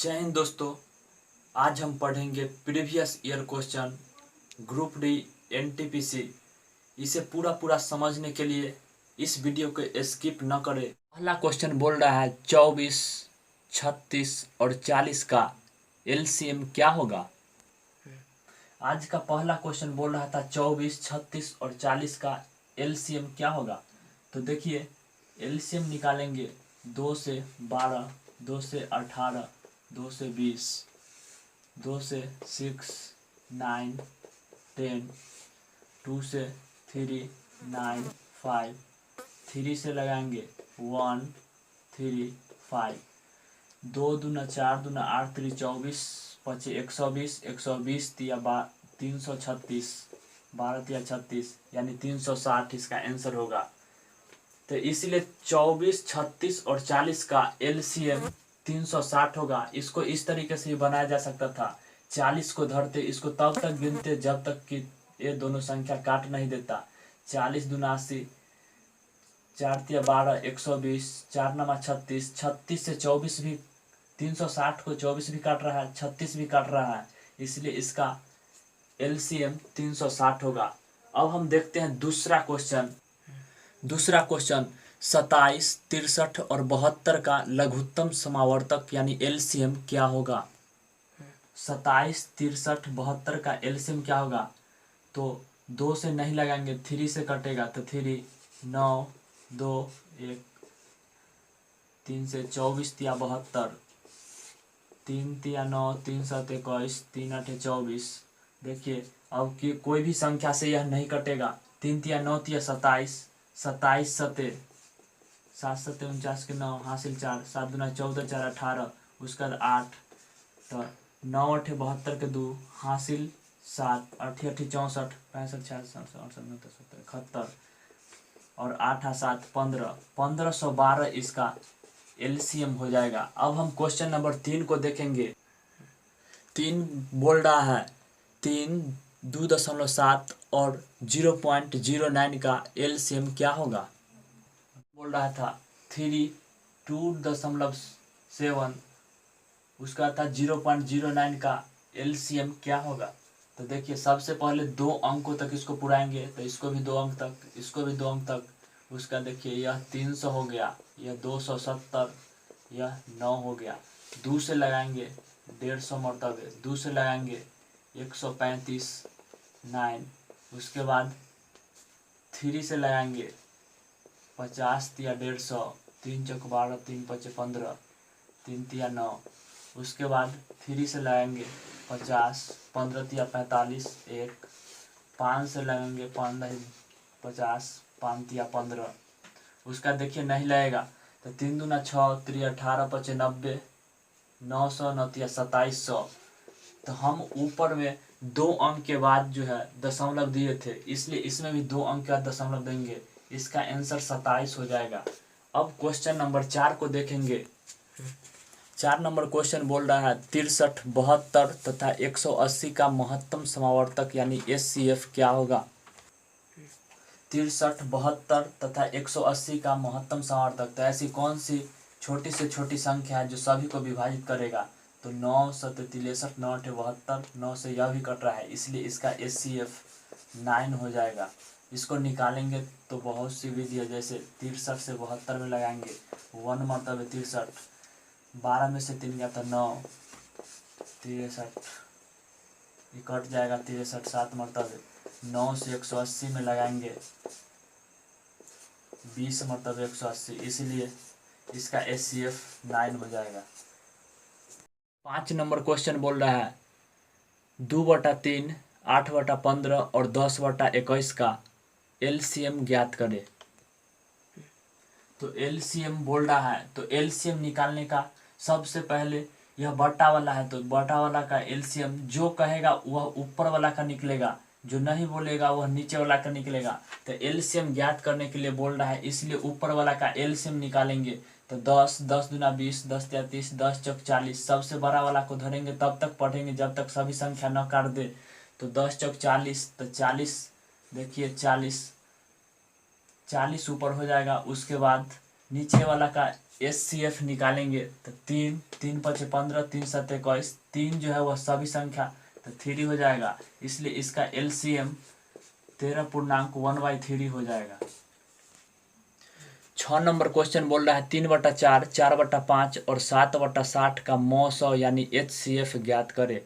जय हिंद दोस्तों। आज हम पढ़ेंगे previous year question group D NTPC. इसे पूरा समझने के लिए इस वीडियो को स्किप न करें। पहला क्वेश्चन बोल रहा है 24, 36 और 40 का एलसीएम क्या होगा। आज का पहला क्वेश्चन बोल रहा था 24, 36 और 40 का एलसीएम क्या होगा। तो देखिए एलसीएम निकालेंगे 2 से 12, 2 से 18, 2 से 20, 2 से 6, 9, 10, 2 से 3, 9, 5, 3 से लगाएंगे 1, 3, 5, 2 दूना 4 दूना 8 3 24 पचे 120, 120 तिया 336, 12 तिया 36 यानी 360 इसका आंसर होगा। तो इसीलिए 24, 36 और 40 का एलसीएम 360 होगा। इसको इस तरीके से बनाया जा सकता था। 40 को धरते, इसको तब तक गिनते जब तक कि ये दोनों संख्या काट नहीं देता। 40 दूना 80, 4 तिया 12, 120, 4 नमा 36, 36 से 24 भी 360 को 24 भी काट रहा है, 36 भी काट रहा है, इसलिए इसका एलसीएम 360 होगा। अब हम देखते हैं दूसरा क्वेश्चन। 27, 63 और 72 का लघुत्तम समावर्तक यानी एलसीएम क्या होगा। 27, 63, 72 का एलसीएम क्या होगा। तो 2 से नहीं लगाएंगे, 3 से कटेगा तो 3, 9, 2, 1, 3 से 24 तिया 72, 3 तिया 9, 3 7 21, 3 8 24। देखिए अब कि कोई भी संख्या से यह नहीं कटेगा। 3 तिया 9 तिया 27, 27 सते 7 सते 49 के 9 हासिल 4, 7 दूना 14 4 18, उसका 8, तो 9 8 72 के 2 हासिल 7, 8 8 64, 65 66 68 69 70 71 और 8 7 15, 1512 इसका एलसीएम हो जाएगा। अब हम क्वेश्चन नंबर 3 को देखेंगे। 3 बोल रहा है 3, 2.7 और 0.09 का एलसीएम क्या होगा। बोल रहा था 3, 2.7, उसका था 0.09 का एलसीएम क्या होगा। तो देखिए सबसे पहले 2 अंकों तक इसको पुराएंगे, तो इसको भी 2 अंक तक, इसको भी 2 अंक तक। उसका देखिए यह 300 हो गया, यह 270, यह 9 हो गया। 2 से लगाएंगे 150 मरतबे, 2 से लगाएंगे 135, 9। उसके बाद 3 से लगाएंगे 50 तिया 150, 3 चौक 12, 3 पचे 15, 3 तिया 9। उसके बाद 3 से लगाएंगे 50, 15 तिया 45, 1, 5 से लगाएंगे 5 50, 5 तिया 15। उसका देखिए नहीं लगेगा तो 3 दूना 6, 3 18 पचे 90, 900 9 तिया 2700। तो हम ऊपर में 2 अंक के बाद जो है दशमलव दिए थे, इसलिए इसमें भी 2 अंक के बाद दशमलव देंगे। इसका आंसर 27 हो जाएगा। अब क्वेश्चन नंबर 4 को देखेंगे। 4 नंबर क्वेश्चन बोल रहा है 63, 72 तथा 180 का महत्तम समावर्तक यानी एचसीएफ क्या होगा। 63, 72 तथा 180 का महत्तम समावर्तक, तो ऐसी कौन सी छोटी से छोटी संख्या है जो सभी को विभाजित करेगा। तो 9 7 63, 9 8 72, 9 से यह भी कट रहा है, इसलिए इसका एचसीएफ 9 हो जाएगा। इसको निकालेंगे तो बहुत सी विधि है, जैसे 63 से 72 में लगाएंगे 1 मरतबे 63, 12 में से 3 गया तो 9, 63 ये कट जाएगा 63 7 मरतबे। 9 से 180 में लगाएंगे 20 मरतबे 180, इसीलिए इसका एचसीएफ 9 हो जाएगा। 5 नंबर क्वेश्चन बोल रहा है 2/3, 8/15 और 10/21 का एलसीएम ज्ञात करें। तो एलसीएम बोल रहा है, तो एलसीएम निकालने का सबसे पहले यह बटा वाला है, तो बटा वाला का एलसीएम जो कहेगा वह ऊपर वाला का निकलेगा, जो नहीं बोलेगा वह नीचे वाला का निकलेगा। तो एलसीएम ज्ञात करने के लिए बोल रहा है, इसलिए ऊपर वाला का एलसीएम निकालेंगे। तो 10, 10 दूना 20, 10 तिया 30, 10 चौक 40, सबसे बड़ा वाला को धरेंगे तब तक पढ़ेंगे जब तक सभी संख्या न काट दे। तो 10 चौक 40, तो 40 देखिए 40 ऊपर हो जाएगा। उसके बाद नीचे वाला का HCF निकालेंगे तो 3, 3 5 15, 3 7 21, 3 जो है वह सभी संख्या तो 3 हो जाएगा, इसलिए इसका LCM 13.1/3 हो जाएगा। 6 नंबर क्वेश्चन बोल रहा है 3/4, 4/5 और 7/60 का मौ यानी HCF ज्ञात करे।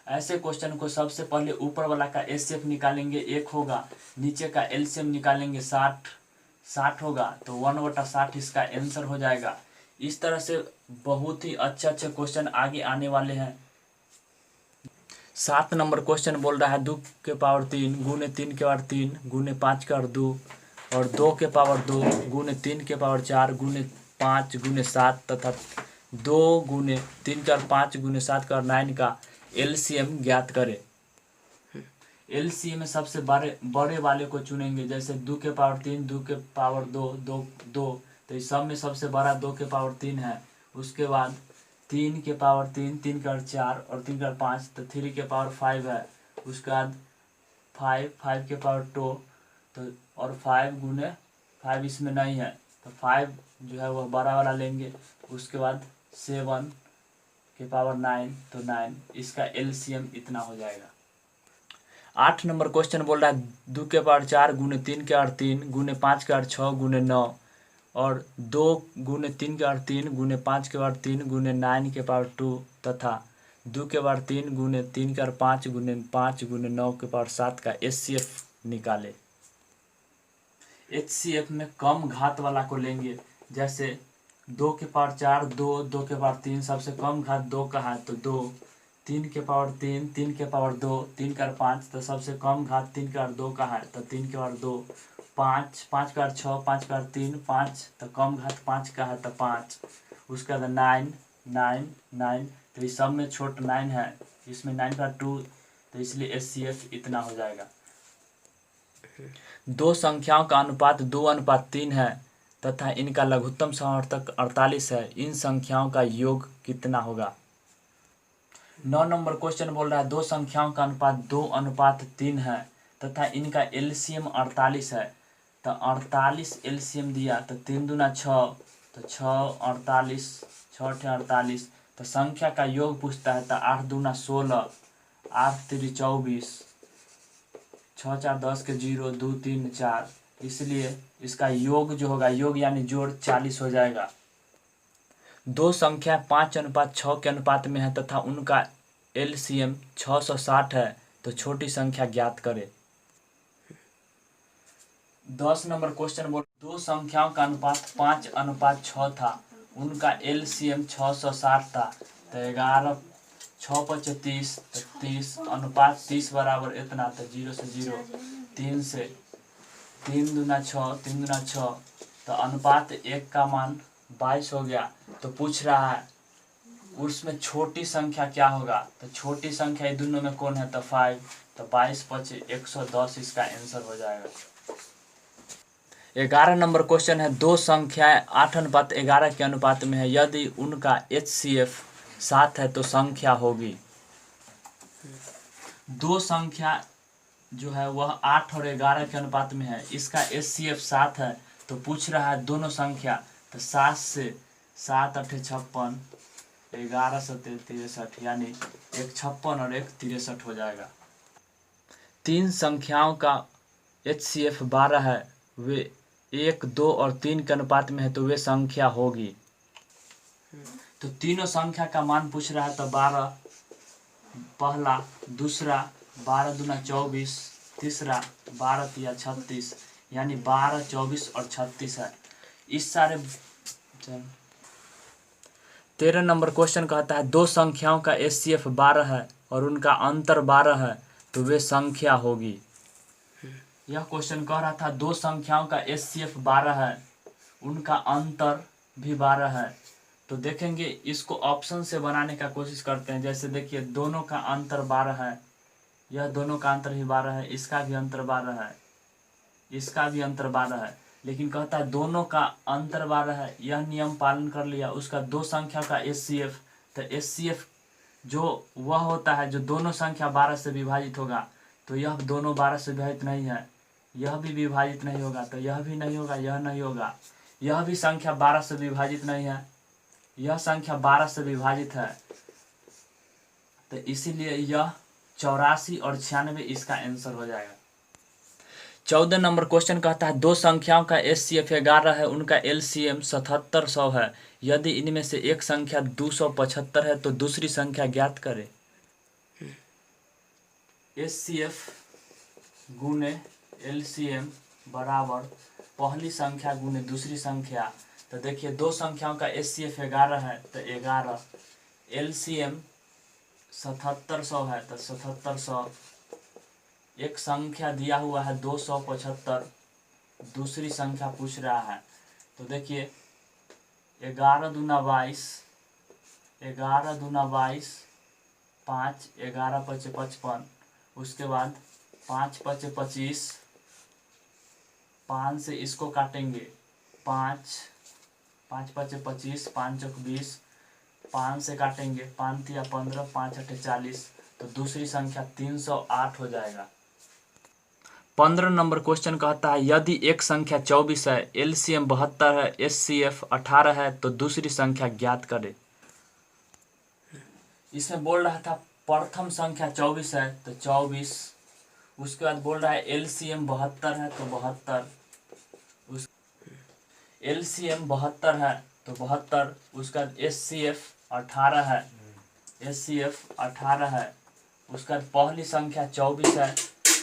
ऐसे क्वेश्चन को सबसे पहले ऊपर वाला का HCF निकालेंगे 1 होगा, नीचे का LCM निकालेंगे 60 होगा, तो 1/60 इसका आंसर हो जाएगा। इस तरह से बहुत ही अच्छे क्वेश्चन आगे आने वाले हैं। 7 नंबर क्वेश्चन बोल रहा है 2 के पावर 3 गुने 3 के पावर 3 गुने 5 के पावर 2 और 2 के पावर 2 गुने 3 के पावर 4 गुने 5 गुने 7 तथा 2 गुने 3 के पावर 5 गुने 7 के पावर 9 का LCM ज्ञात करे। LCM में सबसे बड़े वाले को चुनेंगे, जैसे 2 के पावर 3 2 के पावर 2 2 2, तो इस सब में सबसे बड़ा 2 के पावर 3 है। उसके बाद 3 के पावर 3 3 के पावर 4 और 3 के पावर 5, तो 3 के पावर 5 है। उसके बाद 5 के पावर 2 तो और 5 गुने 5 इसमें नहीं है, तो 5 जो है वह बड़ा वाला लेंगे। उसके बाद 7 के पावर 9 तो 9, इसका LCM इतना हो जाएगा। 8 नंबर क्वेश्चन बोल रहा है 2 के पावर 4 गुने 3 के पावर 3 गुने 5 के पावर 6 गुने 9 और 2 गुने 3 के पावर 3 गुने 5 के पावर 3 गुने 9 के पावर 2 तथा 2 के पावर 3 गुने 3 के पावर 5 गुने 5 गुने 9 के पावर 7 का HCF निकाले। HCF में कम घात वाला को लेंगे, जैसे 2 के पावर 4 2 2 के पावर 3, सबसे कम घात 2 का है तो 2, 3 के पावर 3 3 के पावर 2 3 के पावर 5, तो सबसे कम घात 3 के पावर 2 का है तो 3 के पावर 2, 5 5 के पावर 6 5 के पावर 3 5, तो कम घात 5 का है तो 5। उसके बाद 9 9 9, तो इस सब में छोट 9 है, इसमें 9 का 2, तो इसलिए HCF इतना हो जाएगा। दो संख्याओं का अनुपात 2:3 है तथा इनका लघुत्तम समवर्तक 48 है, इन संख्याओं का योग कितना होगा। 9 नंबर क्वेश्चन बोल रहा है दो संख्याओं का अनुपात 2:3 है तथा इनका LCM 48 है, तो 48 LCM दिया तो 3 दूना 6, तो 6 48 6 48, तो संख्या का योग पूछता है तो 8 दूना 16 8 3 24 6 4 10 के 0 2 3 4, इसलिए इसका योग जो होगा, योग यानी जोड़ 40 हो जाएगा। दो संख्या 5:6 के अनुपात में है तथा उनका LCM 660 है, तो छोटी संख्या ज्ञात करे। 10 नंबर क्वेश्चन बोल दो संख्याओं का अनुपात 5:6 था, उनका LCM 660 था, तो 11 6 5 30 तो 30 अनुपात 30 बराबर इतना, तो 0 से 0 3 से 3 दूना 6 3 दूना 6, तो अनुपात 1 का मान 22 हो गया। तो पूछ रहा है उसमें छोटी संख्या क्या होगा, तो छोटी संख्या ये दोनों में कौन है, तो 5, तो 22 5 110 इसका आंसर हो जाएगा। 11 नंबर क्वेश्चन है दो संख्याएं 8:11 के अनुपात में है, यदि उनका HCF 7 है तो संख्या होगी। दो संख्या जो है वह 8 और 11 के अनुपात में है, इसका HCF 7 है, तो पूछ रहा है दोनों संख्या, तो 7 से 7 8 56 11 7 63, यानी एक 56 और एक 63 हो जाएगा। तीन संख्याओं का HCF 12 है, वे 1 2 और 3 के अनुपात में है, तो वे संख्या होगी। तो तीनों संख्या का मान पूछ रहा है, तो 12 पहला, दूसरा 12 दूना 24, तीसरा 12 तिया 36, यानी 12 24 और 36 है। इस सारे 13 नंबर क्वेश्चन कहता है दो संख्याओं का HCF 12 है और उनका अंतर 12 है, तो वे संख्या होगी। यह क्वेश्चन कह रहा था दो संख्याओं का HCF 12 है, उनका अंतर भी 12 है, तो देखेंगे इसको ऑप्शन से बनाने का कोशिश करते हैं। जैसे देखिए दोनों का अंतर 12 है, यह दोनों का अंतर ही 12 है, इसका भी अंतर 12 है, इसका भी अंतर 12 है, लेकिन कहता है दोनों का अंतर 12 है, यह नियम पालन कर लिया। उसका दो संख्या का HCF, तो HCF जो वह होता है जो दोनों संख्या 12 से विभाजित होगा, तो यह दोनों 12 से विभाजित नहीं है, यह भी विभाजित नहीं होगा, तो यह भी नहीं होगा, यह नहीं होगा, यह भी संख्या 12 से विभाजित नहीं है, यह संख्या 12 से विभाजित है, तो इसीलिए यह 84 और 96 इसका आंसर हो जाएगा। 14 नंबर क्वेश्चन कहता है दो संख्याओं का HCF 11 है, उनका LCM 7700 है। यदि इनमें से एक संख्या 275 है तो दूसरी संख्या ज्ञात करें। HCF गुने LCM बराबर पहली संख्या गुने दूसरी संख्या। तो देखिए दो संख्याओं का HCF 11 है तो 11, LCM 7700 है तो 7700, एक संख्या दिया हुआ है 275, दूसरी संख्या पूछ रहा है। तो देखिए 11 दूना 22, 11 दूना 22, 5, 11 पचे 55, उसके बाद 5 पचे 25, 5 से इसको काटेंगे 5, 5 पचे 25, 5 चौक 20, 5 से काटेंगे 5 तिया 15, 5 अठे 40, तो दूसरी संख्या 308 हो जाएगा। 15 नंबर क्वेश्चन कहता है यदि एक संख्या 24 है, LCM 72 है, HCF 18 है तो दूसरी संख्या ज्ञात करें। इसमें बोल रहा था प्रथम संख्या 24 है तो 24, उसके बाद बोल रहा है LCM 72 है तो 72, LCM 72 है तो 72, उसका HCF 18 है, HCF 18 है, उसका पहली संख्या 24 है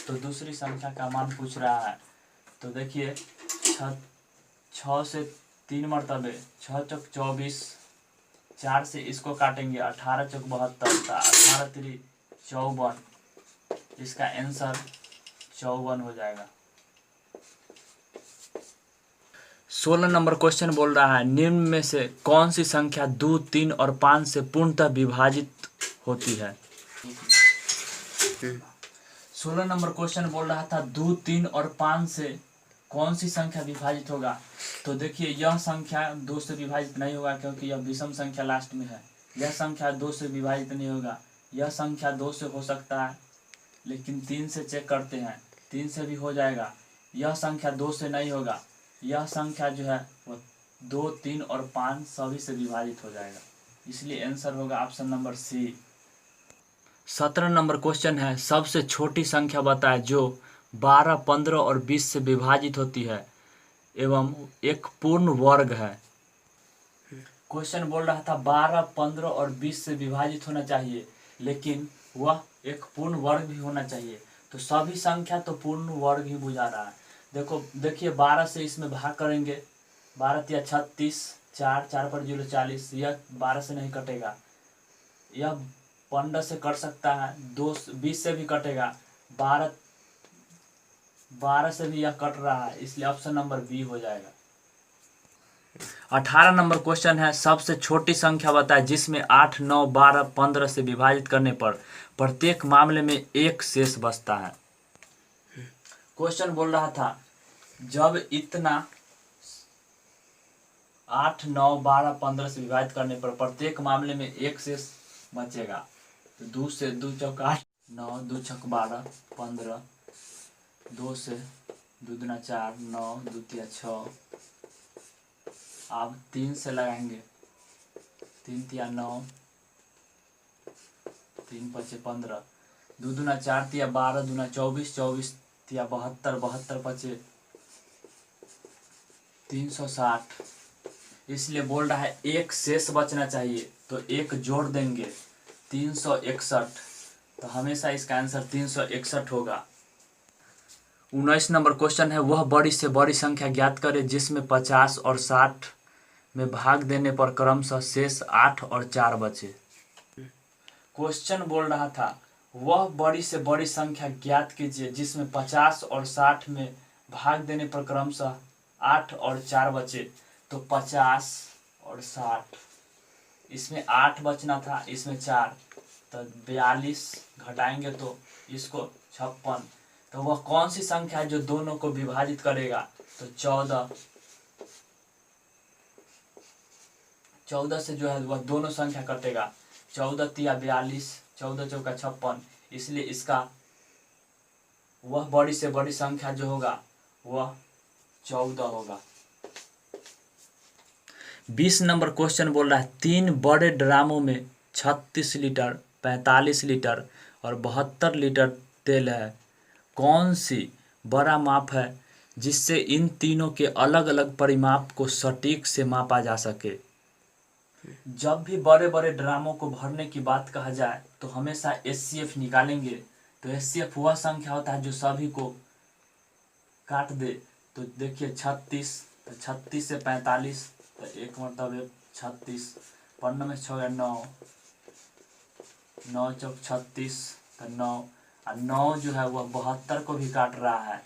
तो दूसरी संख्या का मान पूछ रहा है। तो देखिए 6 से 3 मरतबे 6 चौक 24, 4 से इसको काटेंगे 18 चौक 72, 18 3 54, इसका आंसर 54 हो जाएगा। 16 नंबर क्वेश्चन बोल रहा है निम्न में से कौन सी संख्या 2, 3 और 5 से पूर्णतः विभाजित होती है। 16 नंबर क्वेश्चन बोल रहा था 2, 3 और 5 से कौन सी संख्या विभाजित होगा। तो देखिए यह संख्या 2 से विभाजित नहीं होगा क्योंकि यह विषम संख्या लास्ट में है। यह संख्या 2 से विभाजित नहीं होगा, यह संख्या 2 से हो सकता है लेकिन 3 से चेक करते हैं, 3 से भी हो जाएगा। यह संख्या 2 से नहीं होगा, यह संख्या जो है वो 2, 3 और 5 सभी से विभाजित हो जाएगा, इसलिए आंसर होगा option number C. 17 number question है सबसे छोटी संख्या बताएं जो 12, 15 और 20 से विभाजित होती है एवं एक पूर्ण वर्ग है। क्वेश्चन बोल रहा था 12, 15 और 20 से विभाजित होना चाहिए लेकिन वह एक पूर्ण वर्ग भी होना चाहिए, तो सभी संख्या तो पूर्ण वर्ग ही बुझा रहा है। देखिए 12 से इसमें भाग करेंगे, 12 तिया 36, 4 4 पर 0 40, यह 12 से नहीं कटेगा। यह 15 से कट सकता है, 20 से भी कटेगा, 12 से भी यह कट रहा है, इसलिए ऑप्शन नंबर बी हो जाएगा। 18 नंबर क्वेश्चन है सबसे छोटी संख्या बताएं जिसमें 8, 9, 12, 15 से विभाजित करने पर प्रत्येक मामले में एक शेष बचता है। क्वेश्चन बोल रहा था जब इतना 8, 9, 12, 15 से विभाजित करने पर प्रत्येक मामले में एक शेष बचेगा। तो 2 से 2 चौक 8, 9, 2 छक 12, 15, 2 से 2 दूना 4, 9, 2 तिया 6, अब 3 से लगाएंगे, 3 तिया 9, 3 पचे 15, 2 दूना 4 तिया 12, दूना 24, 24 तिया 72, 72 पचे 360, इसलिए बोल रहा है एक शेष बचना चाहिए, तो एक जोड़ देंगे 361, तो हमेशा इसका आंसर 361 होगा। 19 नंबर क्वेश्चन है वह बड़ी से बड़ी संख्या ज्ञात करें जिसमें 50 और 60 में भाग देने पर क्रमशः शेष 8 और 4 बचे। क्वेश्चन बोल रहा था वह बड़ी से बड़ी संख्या ज्ञात कीजिए जिसमें 50 और 60 में भाग देने पर क्रमशः 8 और 4 बचे। तो 50 और 60, इसमें 8 बचना था, इसमें 4, तो 42 घटाएंगे तो इसको 56, तो वह कौन सी संख्या है जो दोनों को विभाजित करेगा। तो 14 से जो है वह दोनों संख्या कटेगा, 14 तिया 42, 14 चौका 56, इसलिए इसका वह बड़ी से बड़ी संख्या जो होगा वह 14 होगा। 20 नंबर क्वेश्चन बोल रहा है 3 बड़े ड्रामों में 36 लीटर, 45 लीटर और 72 लीटर तेल है। कौन सी बड़ा माप है जिससे इन तीनों के अलग अलग परिमाप को सटीक से मापा जा सके। जब भी बड़े बड़े ड्रामों को भरने की बात कहा जाए तो हमेशा एचसीएफ निकालेंगे। तो एचसीएफ वह संख्या होता है जो सभी को काट दे। तो देखिए 36, तो 36 से 45, तो एक मतलब 36, 15 में 6 9, 9 चौक 36, तो 9, और 9 जो है वह 72 को भी काट रहा है,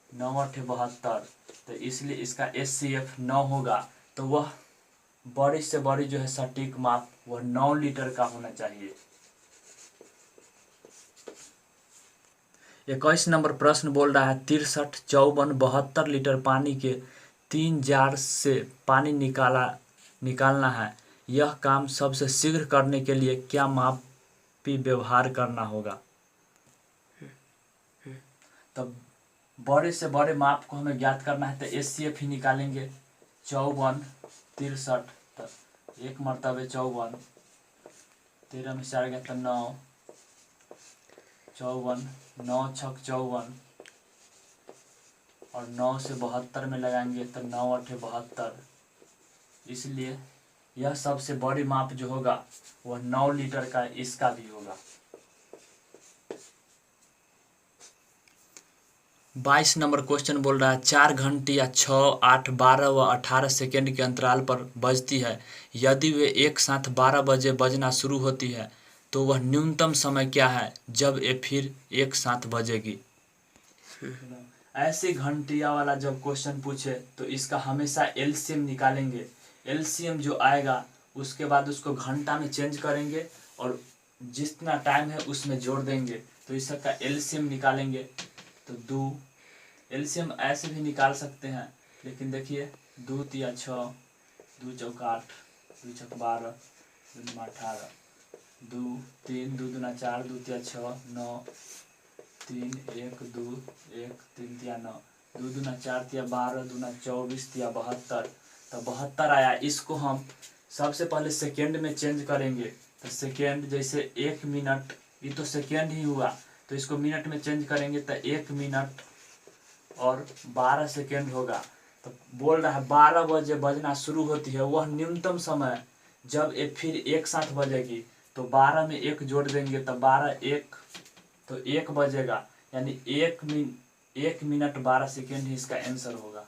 9 8 72, तो इसलिए इसका एचसीएफ 9 होगा। तो वह बड़ी से बड़ी जो है सटीक माप वह 9 लीटर का होना चाहिए। 21 नंबर प्रश्न बोल रहा है 63, 54, 72 लीटर पानी के 3 जार से पानी निकालना है। यह काम सबसे शीघ्र करने के लिए क्या मापी व्यवहार करना होगा। तब बड़े से बड़े माप को हमें ज्ञात करना है तो एचसीएफ ही निकालेंगे। 54, 63, तो एक मरतबे 54, 13 में 4 गया तो 9, 54, 9 छक 54, और 9 से 72 में लगाएंगे तो 9 8 72, इसलिए यह सबसे बड़ी माप जो होगा वह 9 लीटर का इसका भी होगा। 22 नंबर क्वेश्चन बोल रहा है 4 घंटियाँ 6, 8, 12 व 18 सेकेंड के अंतराल पर बजती है। यदि वे एक साथ 12 बजे बजना शुरू होती है तो वह न्यूनतम समय क्या है जब ये फिर एक साथ बजेगी। ऐसे घंटिया वाला जब क्वेश्चन पूछे तो इसका हमेशा एलसीएम निकालेंगे। एलसीएम जो आएगा उसके बाद उसको घंटा में चेंज करेंगे और जितना टाइम है उसमें जोड़ देंगे, तो इसका एलसीएम निकालेंगे। तो 2 एलसीएम ऐसे भी निकाल सकते हैं, लेकिन देखिए 2 तिया 6, 2 चौक 8, 2 छक 12, 2 दूना 18, 2 3, 2 दूना 4, 2 तिया 6, 9, 3 1 2 1 3 तिया 9, 2 दूना 4 तिया 12, दूना 24 तिया 72, तो 72 आया। इसको हम सबसे पहले सेकेंड में चेंज करेंगे। तो सेकेंड जैसे 1 मिनट, ये तो सेकेंड ही हुआ, तो इसको मिनट में चेंज करेंगे तो 1 मिनट और 12 सेकेंड होगा। तो बोल रहा है 12 बजे बजना शुरू होती है, वह न्यूनतम समय जब ये फिर एक साथ बजेगी। तो 12 में 1 जोड़ देंगे तो 12 1, तो 1 बजेगा, यानी 1 मिनट 12 सेकेंड ही इसका आंसर होगा।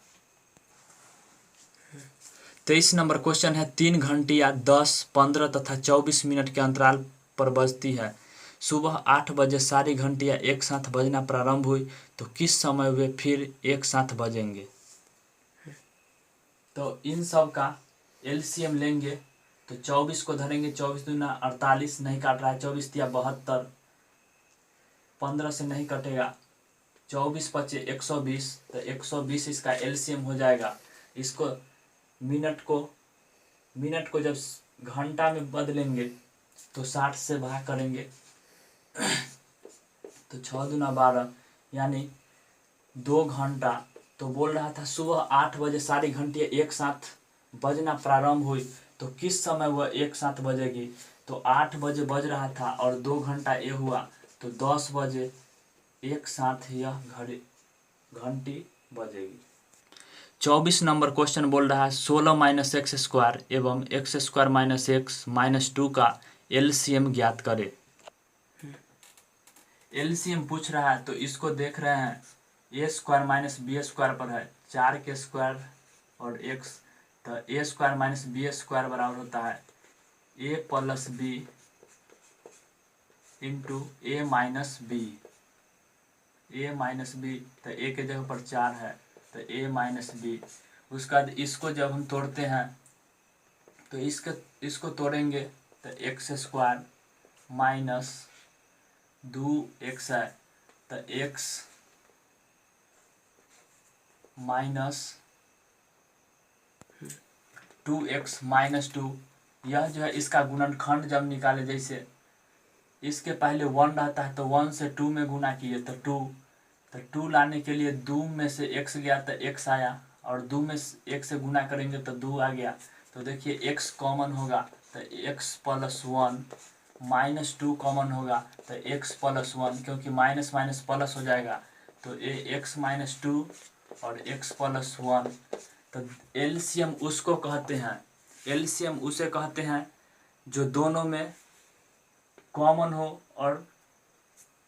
23 नंबर क्वेश्चन है 3 घंटियाँ 10, 15 तथा 24 मिनट के अंतराल पर बजती है। सुबह 8 बजे सारी घंटियाँ एक साथ बजना प्रारंभ हुई तो किस समय वे फिर एक साथ बजेंगे। तो इन सब का एलसीएम लेंगे। तो 24 को धरेंगे, 24 दूना 48, नहीं काट रहा है, 24 तिया 72, 15 से नहीं कटेगा, 24 पचे 120, तो 120 इसका एलसीएम हो जाएगा। इसको मिनट को जब घंटा में बदलेंगे तो 60 से भाग करेंगे तो 6 दूना 12, यानी 2 घंटा। तो बोल रहा था सुबह 8 बजे सारी घंटियाँ एक साथ बजना प्रारंभ हुई तो किस समय वह एक साथ बजेगी। तो 8 बजे बज रहा था और 2 घंटा ये हुआ तो 10 बजे एक साथ यह घंटी बजेगी। 24 नंबर क्वेश्चन बोल रहा है 16 माइनस एक्स स्क्वायर एवं x square minus x minus 2 का एलसीएम ज्ञात करें। एलसीएम पूछ रहा है तो इसको देख रहे हैं ए स्क्वायर माइनस बी स्क्वायर पर है 4 के स्क्वायर और एक्स, तो ए स्क्वायर माइनस बी स्क्वायर बराबर होता है ए प्लस बी इंटू ए माइनस बी, तो ए के जगह पर 4 है तो ए माइनस बी। उसके बाद इसको जब हम तोड़ते हैं तो इसको तोड़ेंगे तो एक्स स्क्वायर माइनस 2x है तो x माइनस 2x माइनस 2, यह जो है इसका गुणनखंड जब निकाले, जैसे इसके पहले 1 रहता है तो 1 से 2 में गुना किए तो 2, तो 2 लाने के लिए 2 में से x गया तो x आया, और 2 में 1 से गुना करेंगे तो 2 आ गया, तो देखिए x कॉमन होगा तो x प्लस 1, -2 कॉमन होगा तो x प्लस 1, क्योंकि माइनस माइनस प्लस हो जाएगा तो x -2 और x प्लस 1। तो एलसीएम उसको कहते हैं, एलसीएम उसे कहते हैं जो दोनों में कॉमन हो, और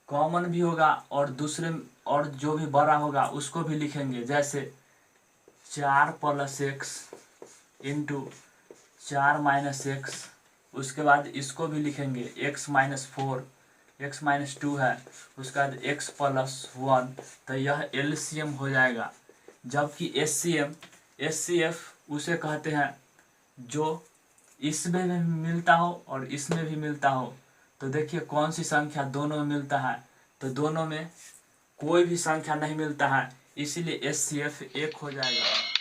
कॉमन भी होगा और दूसरे और जो भी बड़ा होगा उसको भी लिखेंगे, जैसे 4 + x इंटू 4 - x, उसके बाद इसको भी लिखेंगे x -4, x -2 है, उसके बाद x प्लस 1। तो यह एलसीएम हो जाएगा। जबकि एचसीएम, एचसीएफ उसे कहते हैं जो इसमें भी मिलता हो और इसमें भी मिलता हो। तो देखिए कौन सी संख्या दोनों में मिलता है, तो दोनों में कोई भी संख्या नहीं मिलता है, इसीलिए एचसीएफ 1 हो जाएगा।